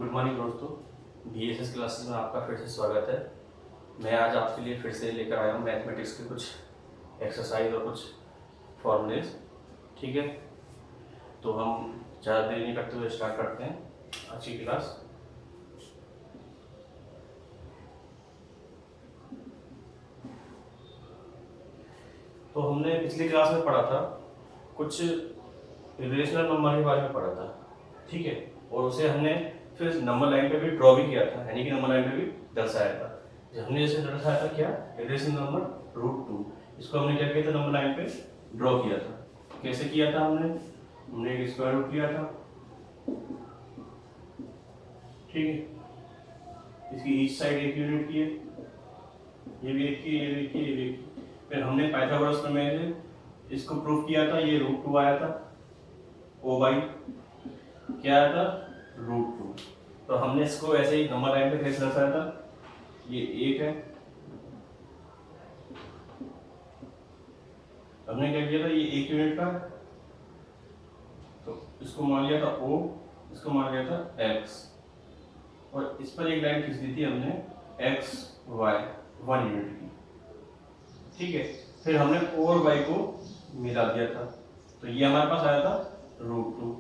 Good morning दोस्तों, BSS classes में आपका फिर से स्वागत है। मैं आज आपके लिए फिर से लेकर आया हूँ मैथमेटिक्स के कुछ एक्सरसाइज और कुछ फॉर्मूलेज। ठीक है, तो हम ज़्यादा देर नहीं करते हुए स्टार्ट करते हैं आज की क्लास। तो हमने पिछली क्लास में पढ़ा था कुछ इरेशनल नंबर के बारे में पढ़ा था, ठीक है, और उसे हमने फिर नंबर लाइन पे भी ड्रॉ भी किया था, यानी कि नंबर लाइन पे भी दर्शाया था। जब हमने जैसे दर्शाया था क्या, इरेशनल नंबर √2, इसको हमने क्या किया था, नंबर लाइन पे ड्रॉ किया था। कैसे किया था हमने एक स्क्वायर रूट लिया था, ठीक है, इसकी ईच साइड एक यूनिट की है, ये भी एक की, ये भी एक की, ये भी एक की। फिर हमने पाइथागोरस प्रमेय से इसको प्रूफ किया था, ये √2 आया था, ओ बाई क्या आया था, √2। तो हमने इसको ऐसे ही नंबर लाइन पे कैसे दर्शाया था, ये एक है, हमने क्या किया था, ये एक यूनिट का, तो इसको मान लिया था O, इसको मान लिया था X, और इस पर एक लाइन खींच दी थी हमने X Y 1 यूनिट की, ठीक है। फिर हमने O और Y को मिला दिया था, तो ये हमारे पास आया था √2।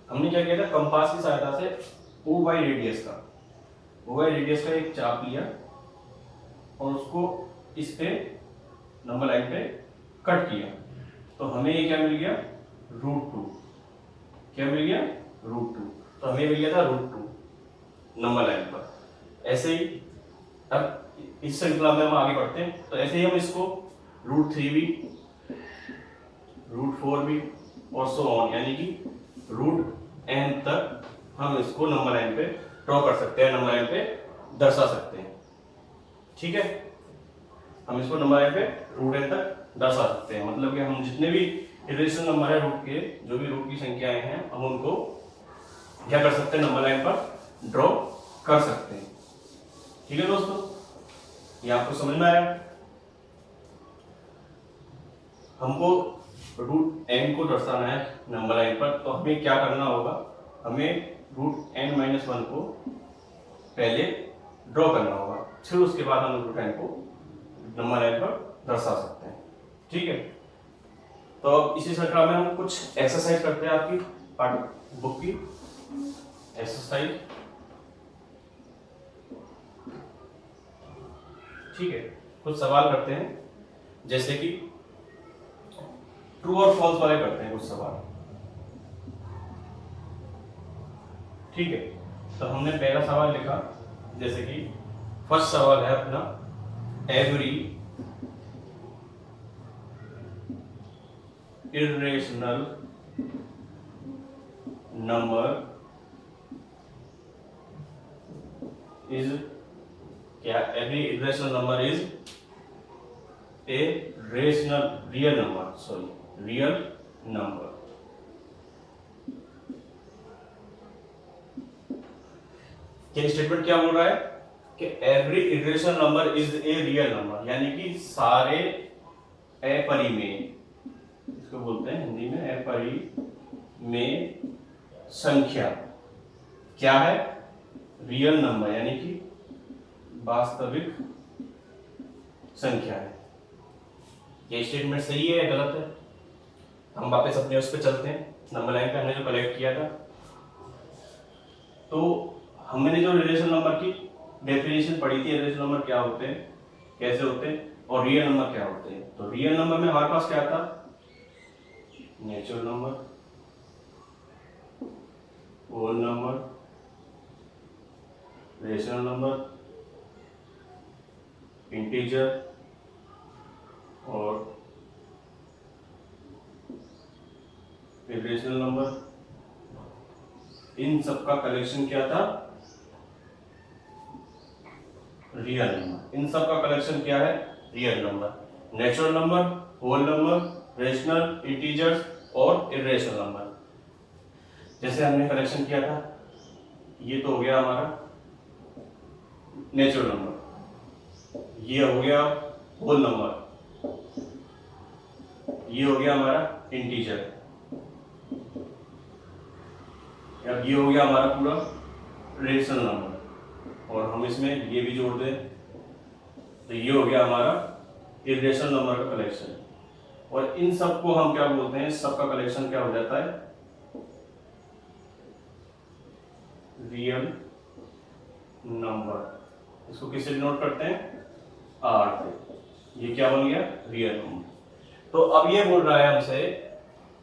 हमने क्या किया था, कंपास की सहायता से OY रेडियस का एक चाप लिया और उसको इस पे नंबर लाइन पे कट किया, तो हमें ये क्या मिल गया, √2। क्या मिल गया, √2। तो हमें मिल गया था √2 नंबर लाइन पर। ऐसे ही अब इस श्रृंखला में हम आगे बढ़ते हैं, तो ऐसे ही हम इसको √3 भी, √4 भी और सो ऑन, यानी कि √n तक हम इसको नंबर लाइन पे ड्रॉ कर सकते हैं, नंबर लाइन पे दर्शा सकते हैं, ठीक है। हम इसको नंबर लाइन पे √n तक दर्शा सकते हैं, मतलब कि हम जितने भी इरेशनल नंबर है रूट के, जो भी रूट की संख्याएं हैं, हम उनको क्या कर सकते हैं, नंबर लाइन पर ड्रॉ कर सकते हैं, ठीक है दोस्तों। ये आपको समझ में आया। हमको √n को दर्शाना है नंबर लाइन पर, तो हमें क्या करना होगा, हमें √n-1 को पहले ड्रॉ करना होगा, फिर उसके बाद हम √n को नंबर लाइन पर दर्शा सकते हैं, ठीक है। तो अब इसी श्रृंखला में हम कुछ एक्सरसाइज करते हैं, आपकी पाठ बुक की एक्सरसाइज, ठीक है। कुछ सवाल करते हैं, जैसे कि ट्रू और फॉल्स वाले करते हैं कुछ सवाल, ठीक है। तो हमने पहला सवाल लिखा, जैसे कि फर्स्ट सवाल है अपना, एवरी irrational number is क्या, every irrational number is a real number। क्या स्टेटमेंट क्या बोल रहा है कि every irrational number is a real number, यानी कि सारे अपरिमेय, इसको बोलते हैं हिंदी में अपरिमेय संख्या क्या है, रियल नंबर, यानी कि वास्तविक संख्या है। ये स्टेटमेंट सही है या गलत है? हम वापस अपने उस पर चलते हैं, नंबर लाइन पे हमने जो कलेक्ट किया था, तो हमने जो रिलेशन नंबर की डेफिनेशन पढ़ी थी, रिलेशन नंबर क्या होते हैं, कैसे होते हैं, और रियल नंबर क्या होते हैं। तो रियल नंबर में हमारे पास क्या था, natural number, whole number, rational number, integer और इरेशनल नंबर। इन सब का कलेक्शन क्या था, रियल नंबर। इन सब का कलेक्शन क्या है, real number. Natural number, whole number, rational, integers और इरेशनल नंबर। जैसे हमने कलेक्शन किया था, ये तो हो गया हमारा नेचुरल नंबर, ये हो गया होल नंबर, ये हो गया हमारा इंटीजर, अब ये हो गया हमारा पूरा रेशनल नंबर और हम इसमें ये भी जोड़ दें तो ये हो गया हमारा इरेशनल नंबर का कलेक्शन। और इन सब को हम क्या बोलते हैं, सबका कलेक्शन क्या हो जाता है, रियल नंबर। इसको किससे डिनोट करते हैं, आर से। ये क्या बन गया, रियल नंबर। तो अब ये बोल रहा है हमसे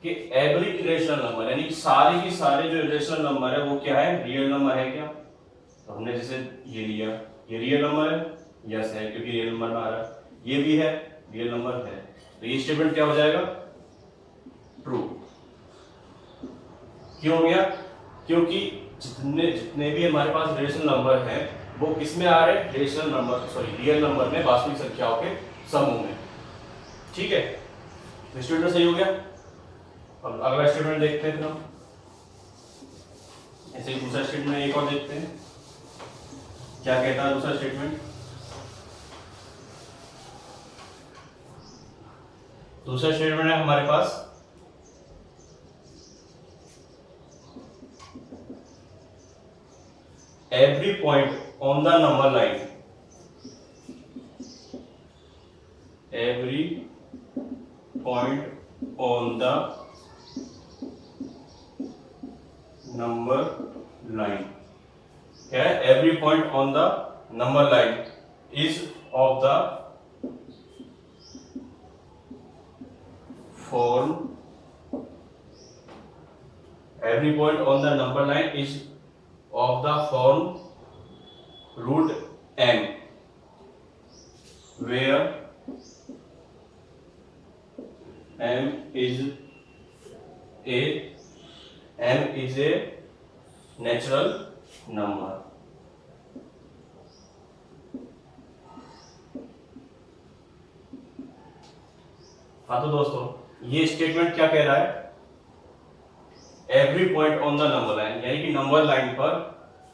कि एवरी इरेशनल नंबर, यानी सारे की सारे जो इरेशनल नंबर है वो क्या है, रियल नंबर है क्या। तो हमने जैसे ये लिया, ये रियल नंबर है, यस है क्योंकि रियल नंबर में आ रहा है, ये भी है रियल नंबर है, तो ये स्टेटमेंट क्या हो जाएगा, ट्रू। क्यों हो गया, क्योंकि जितने जितने भी हमारे पास रेशनल नंबर हैं वो किस में आ रहे हैं, rational number sorry real number में, वास्तविक संख्याओं के समूह में। ठीक है, तो स्टेटमेंट सही हो गया। अब अगला स्टेटमेंट देखते हैं फिर हम, ऐसे ही दूसरा स्टेटमेंट एक और देखते हैं क्या कहता है दूसरा स्टेटमेंट। दूसरा स्टेटमेंट है हमारे पास every point on the number line, every point on the number line, क्या है, every point on the number line is of the form, every point on the number line is of the form root m, where m is a natural number। हाँ तो दोस्तों ये statement क्या कह रहा है, every point on the number line, यानी कि नंबर लाइन पर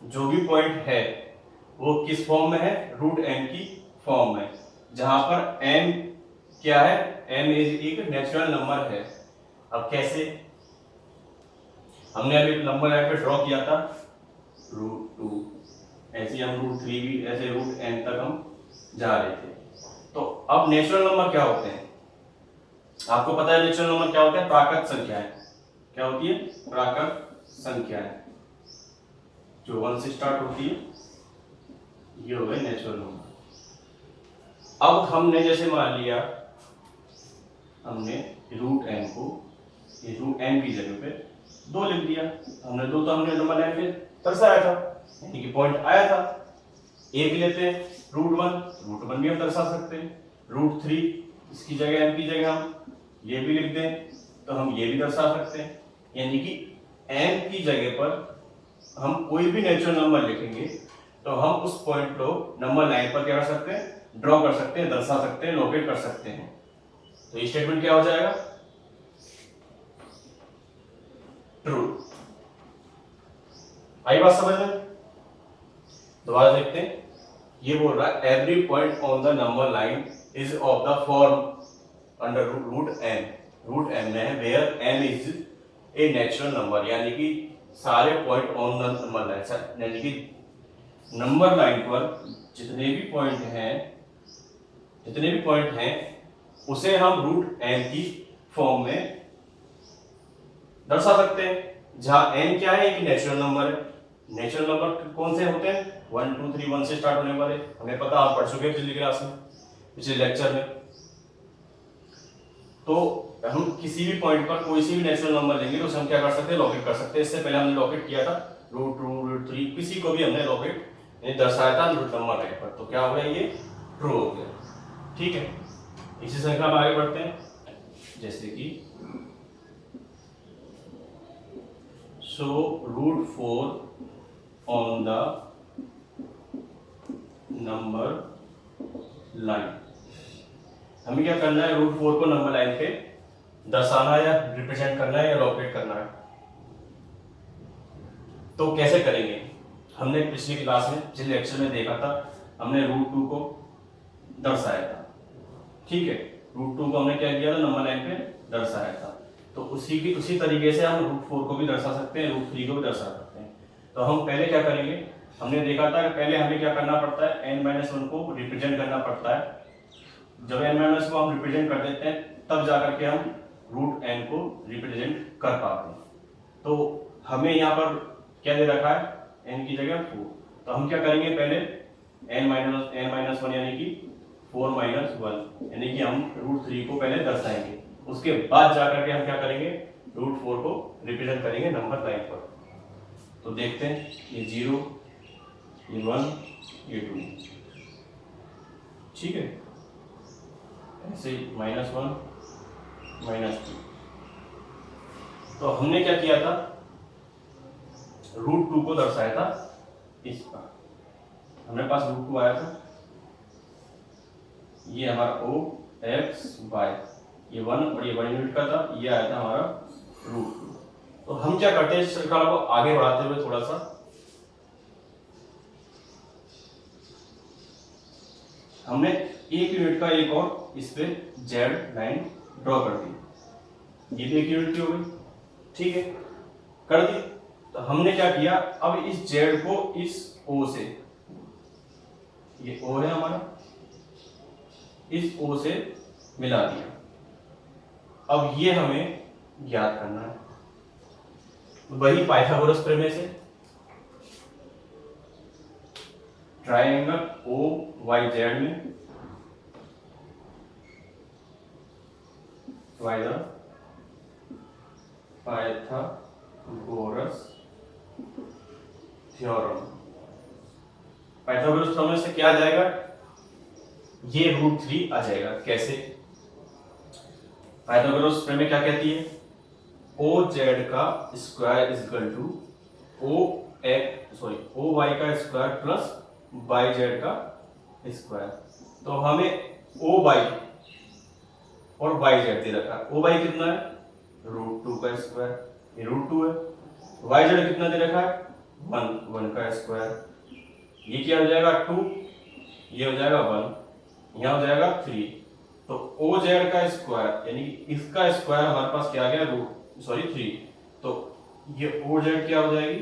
जो भी पॉइंट है वो किस फॉर्म में है, रूट एम की फॉर्म में, जहां पर एम क्या है, एम इज एक नेचुरल नंबर है। अब कैसे, हमने अभी नंबर लाइन पे ड्रॉ किया था रूट 2, ऐसे हम रूट 3 भी, ऐसे रूट एन तक हम जा रहे थे। तो अब नेचुरल नंबर क्या होते हैं, आपको पता है नेचुरल नंबर क्या होते हैं, प्राकृत संख्याएं। क्या होती है, प्राकृत संख्याएं जो 1 से स्टार्ट होती है, ये हो गए नेचुरल नंबर। अब हमने जैसे मान लिया, हमने रूट एन को, ये रूट एन की जगह पे 2 लिख दिया, हमने 2 तो हमने नंबर लाइन पे दर्शाया था, यानी कि पॉइंट आया था। 1 लेते हैं रूट 1 भी हम दर्शा सकते हैं, रूट 3 इसकी जगह एम की जगह हम ये भी लिख दें तो हम ये भी दर्शा सकते हैं, यानी कि एम की जगह पर हम कोई भी नेचुरल नंबर लिखेंगे तो हम उस पॉइंट को नंबर लाइन पर क्या कर सकते हैं, ड्रॉ कर सकते हैं, दर्शा सकते हैं, लोकेट कर सकते हैं। तो ये स्टेटमेंट क्या हो जाएगा, ट्रू। आई बात समझ में, दोबारा देखते हैं। ये बोल रहा है every point on the number line is of the form under root M में है where M is a natural number, यानी कि सारे point on the number line, यानी कि नंबर लाइन पर जितने भी पॉइंट हैं उसे हम रूट एम की फॉर्म में दर्शा सकते हैं, जहां एम क्या है, एक नेचुरल नंबर है। नेचुरल नंबर कौन से होते हैं, 1 2 3 1 से स्टार्ट होने वाले, हमें पता, आप पढ़ चुके हैं पिछली क्लास में, पिछले लेक्चर में। तो हम किसी भी पॉइंट पर कोई सी भी नेचुरल नंबर लेंगे तो उसे हम क्या कर सकते हैं, लॉकेट कर सकते हैं। इससे पहले हमने लॉकेट किया था रूट 2 रूट 3, किसी को भी हमने लॉकेट दर्शाया था रूट नंबर लाइन पर, तो क्या हो गया, ये ट्रू हो गया। ठीक है, इसी संख्या में आगे बढ़ते हैं, जैसे कि so root 4 on the number line, हमें क्या करना है, रूट 4 को नंबर लाइन पे दर्शाना या रिप्रेजेंट करना है या लोकेट करना है। तो कैसे करेंगे, हमने पिछली क्लास में, पिछले लेक्चर में देखा था, हमने रूट 2 को दर्शाया था। ठीक है, रूट 2 को हमने क्या किया था, नंबर लाइन पे दर्शाया था। तो उसी तरीके से हम रूट 4 को भी दर्शा सकते हैं, रूट 3 को भी दर्शा सकते हैं। तो हम पहले क्या करेंगे, हमने देखा था कि पहले हमें क्या करना पड़ता है, n-1 को रिप्रेजेंट करना पड़ता है। जब n-1 को हम रिप्रेजेंट कर देते हैं तब जाकर के हम रूट n को रिप्रेजेंट कर पाते हैं। तो हमें यहाँ पर क्या दे रखा है, n की जगह 4। तो हम क्या करेंगे, पहले n-1 यानी कि 4 - 1 यानी कि हम रूट 3 को पहले दर्शाएंगे, उसके बाद जाकर के हम क्या करेंगे, रूट 4 को रिप्रेजेंट करेंगे नंबर लाइन पर। तो देखते हैं, ये 0, ये 1, ये 2, ठीक है, ऐसे -1 -2। तो हमने क्या किया था, रूट 2 को दर्शाया था इस पर, हमारे पास रूट 2 आया था, ये हमारा o x y, ये 1 और ये 1 यूनिट का था, ये आया था हमारा रूट 2। तो हम क्या करते हैं, इस श्रृंखला को आगे बढ़ाते हुए थोड़ा सा हमने 1 यूनिट का एक और इस पे z लाइन ड्रॉ कर दी, ये भी 1 यूनिट की हो गई, ठीक है, कर दी। तो हमने क्या किया, अब इस z को इस o से, ये o है हमारा, इस o से मिला दिया। अब ये हमें ज्ञात करना है, वही पाइथागोरस प्रमेय से, ट्रायंगल ओ वाई जेड में पाइथागोरस थ्योरम। पाइथागोरस थ्योरम से क्या आ जाएगा, ये रूट 3 आ जाएगा। कैसे, पाइथागोरस प्रमेय क्या कहती है, ओ जेड का square is equal to O Y का स्क्वायर प्लस वाई जेड का स्क्वायर। तो हमें ओ वाई और वाई जेड दे रखा है। ओ वाई कितना है, रूट 2 का स्क्वायर, ये रूट 2 है। वाई जेड कितना दे रखा है, 1 का स्क्वायर, ये क्या हो जाएगा 2, ये हो जाएगा 1, यहाँ हो जाएगा 3। तो ओ जेड का स्क्वायर यानी इसका स्क्वायर हमारे पास क्या आ गया, 3। तो ये ओ जेड क्या हो जाएगी,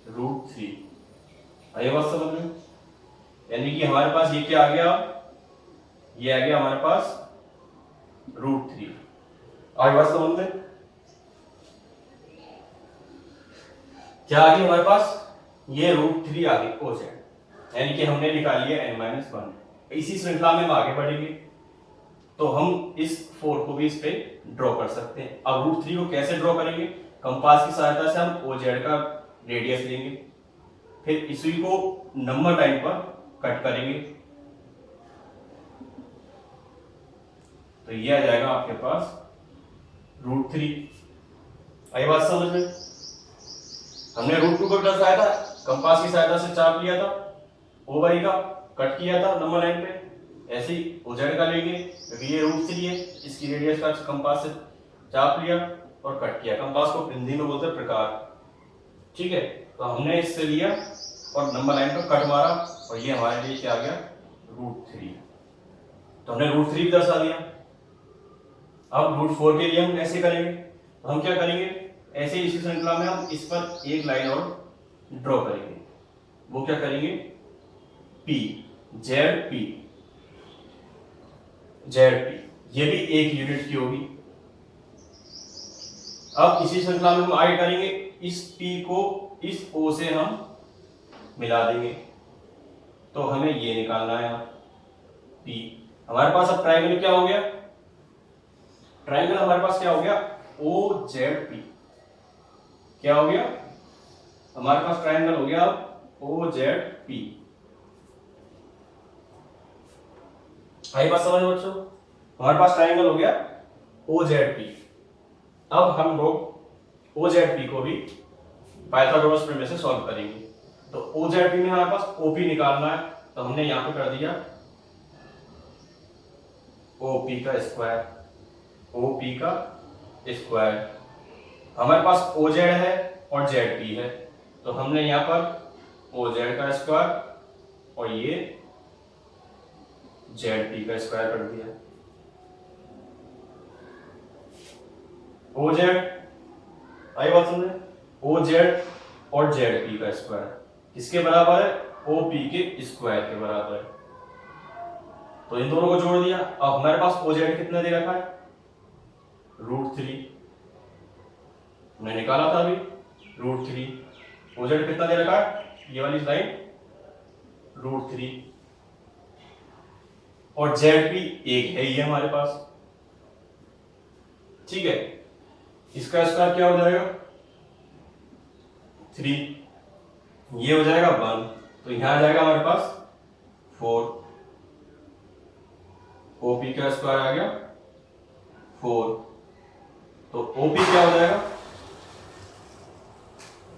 रूट 3। आइए बात समझ में, यानी कि हमारे पास ये क्या आ गया, ये आ गया हमारे पास रूट 3। आगे बात समझ में, क्या आ गया हमारे पास, ये रूट 3 आ गई ओ जेड, यानी कि हमने निकाल लिया n-1। इसी श्रृंखला में हम आगे बढ़ेंगे तो हम इस 4 को भी इस पे ड्रॉ कर सकते हैं। अब रूट 3 को कैसे ड्रॉ करेंगे, कंपास की सहायता से हम ओ जेड का रेडियस लेंगे, फिर इसी को नंबर लाइन पर कट करेंगे, तो ये आ जाएगा आपके पास रूट 3। आई बात समझ में, हमने रूट 2 को दर्शाया था, कंपास की सहायता से चाप लिया था, ओ वाई का कट किया था नंबर लाइन पे, ऐसे ही ओ जेड का लेंगे क्योंकि ये रूट 3 है, इसकी रेडियस का कंपास से चाप लिया और कट किया। कंपास को हिंदी में बोलते हैं प्रकार, ठीक है। तो हमने इससे लिया और नंबर लाइन पर कट मारा और ये हमारे लिए क्या आ गया, रूट 3। तो हमने रूट 3 भी दर्शा दिया। अब रूट 4 के लिए हम कैसे करेंगे, तो हम क्या करेंगे, ऐसे इसी श्रृंखला में हम इस पर एक लाइन और ड्रॉ करेंगे, वो क्या करेंगे, P, Z P, Z P, ये भी 1 यूनिट की होगी। अब इसी श्रृंखला में हम आगे करेंगे, इस पी को इस ओ से हम मिला देंगे, तो हमें ये निकालना है पी। हमारे पास अब ट्रायंगल क्या हो गया, ट्रायंगल हमारे पास क्या हो गया, ओ जेड पी, क्या हो गया हमारे पास ट्रायंगल हो गया ओ जेड पी। आई बात समझ बच्चों, हमारे पास ट्रायंगल हो गया ओ जेड पी। अब हम लोग ओ जेड पी को भी पाइथागोरस प्रमेय से सॉल्व करेंगे। तो ओ जेड पी में हमारे पास ओपी निकालना है, तो हमने यहां पे कर दिया ओपी का स्क्वायर, ओपी का स्क्वायर। हमारे पास ओ जेड है और जेड पी है, तो हमने यहां पर ओ जेड का स्क्वायर और ये जेड पी का स्क्वायर कर दिया। ओ जेड, आई बात समझे, ओ जेड और जेड पी का स्क्वायर किसके बराबर है, ओ पी के स्क्वायर के बराबर है। तो इन दोनों को जोड़ दिया। अब हमारे पास ओ जेड कितना दे रखा है, √3 हमने निकाला था अभी, √3 ओ जेड कितना दे रखा है, ये वाली लाइन √3 और जेड पी एक है ये हमारे पास, ठीक है। इसका स्क्वायर क्या हो जाएगा 3, ये हो जाएगा 1, तो यहां आ जाएगा हमारे पास 4, ओपी का स्क्वायर आ गया 4, तो ओपी क्या हो जाएगा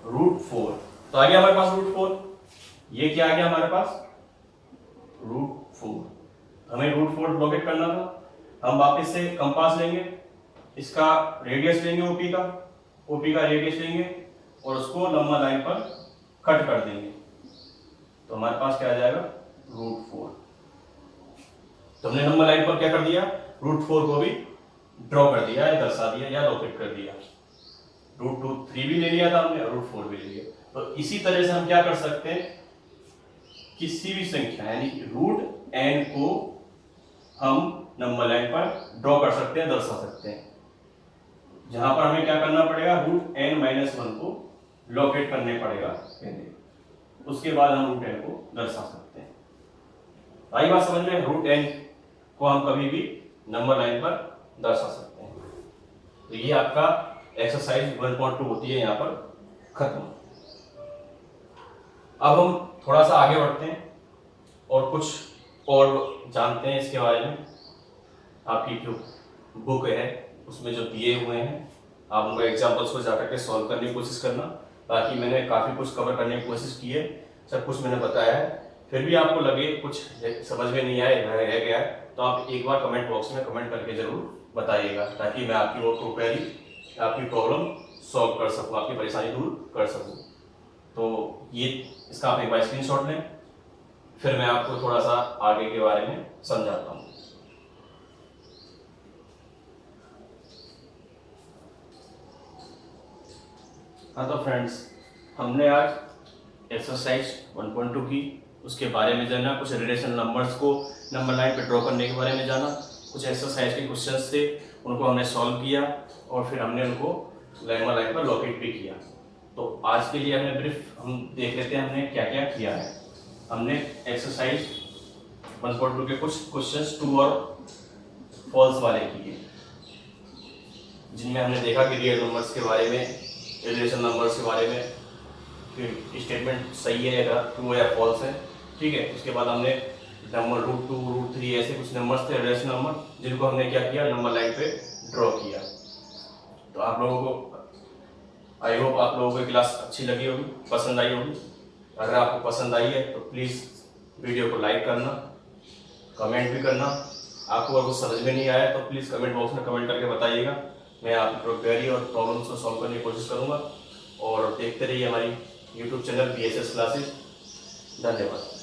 √4, तो आ गया हमारे पास √4, ये क्या आ गया हमारे पास √4। हमें √4 लोकेट करना था। हम वापस से कंपास लेंगे, इसका रेडियस लेंगे ओपी का रेडियस लेंगे और उसको लंबा लाइन पर कट कर देंगे, तो हमारे पास क्या आ जाएगा √4। तो हमने लंबा लाइन पर क्या कर दिया, √4 को भी ड्रॉ कर दिया या दर्शा दिया या लोकेट कर दिया। √3 भी ले लिया था हमने और √4 भी ले लिया। तो इसी तरह से हम क्या कर सकते हैं, किसी भी संख्या यानी √n को हम नंबर लाइन पर ड्रॉ कर सकते हैं, दर्शा सकते हैं। जहां पर हमें क्या करना पड़ेगा, √n-1 को लोकेट करने पड़ेगा पहले, उसके बाद हम √n को दर्शा सकते हैं। आई बात समझ में, √n को हम कभी भी नंबर लाइन पर दर्शा सकते हैं। तो ये आपका एक्सरसाइज 1.2 होती है यहाँ पर खत्म। अब हम थोड़ा सा आगे बढ़ते हैं और कुछ और जानते हैं इसके बारे में। आपकी जो बुक है उसमें जो दिए हुए हैं आप उनको एग्जाम्पल्स को जाकर के सॉल्व करने की कोशिश करना। बाकी मैंने काफ़ी कुछ कवर करने की कोशिश की है, सब कुछ मैंने बताया है। फिर भी आपको लगे कुछ समझ में नहीं आए, रह गया है, तो आप एक बार कमेंट बॉक्स में कमेंट करके जरूर बताइएगा, ताकि मैं आपकी वो प्रोपरली आपकी प्रॉब्लम सॉल्व कर सकूँ, आपकी परेशानी दूर कर सकूँ। तो ये इसका आप एक बार स्क्रीनशॉट लें, फिर मैं आपको थोड़ा सा आगे के बारे में समझाता हूँ। हाँ तो फ्रेंड्स, हमने आज एक्सरसाइज 1.2 की, उसके बारे में जाना, कुछ रिलेशन नंबर्स को नंबर लाइन पे ड्रॉ करने के बारे में जाना, कुछ एक्सरसाइज के क्वेश्चंस थे उनको हमने सॉल्व किया और फिर हमने उनको नंबर लाइन पर लोकेट भी किया। तो आज के लिए हमने ब्रीफ हम देख लेते हैं हमने क्या क्या किया है। हमने एक्सरसाइज 1.2 के कुछ क्वेश्चंस ट्रू और फॉल्स वाले किए, जिनमें हमने देखा कि रियल नंबर्स के बारे में, रिलेशन नंबर्स के बारे में फिर स्टेटमेंट सही है या ट्रू या फॉल्स है, ठीक है। उसके बाद हमने नंबर √2 √3 ऐसे कुछ नंबर्स थे रिलेशन नंबर, जिनको हमने क्या किया, नंबर लाइन पे ड्रॉ किया। तो आप लोगों को आई होप आप लोगों को क्लास अच्छी लगी होगी, पसंद आई होगी। अगर आपको पसंद आई है तो प्लीज़ वीडियो को लाइक करना, कमेंट भी करना। आपको अगर कुछ समझ में नहीं आया तो प्लीज़ कमेंट बॉक्स में कमेंट करके बताइएगा, मैं आपकी क्वेरी और प्रॉब्लम्स को सॉल्व करने की कोशिश करूँगा। और देखते रहिए हमारी यूट्यूब चैनल BSS क्लासेस। धन्यवाद।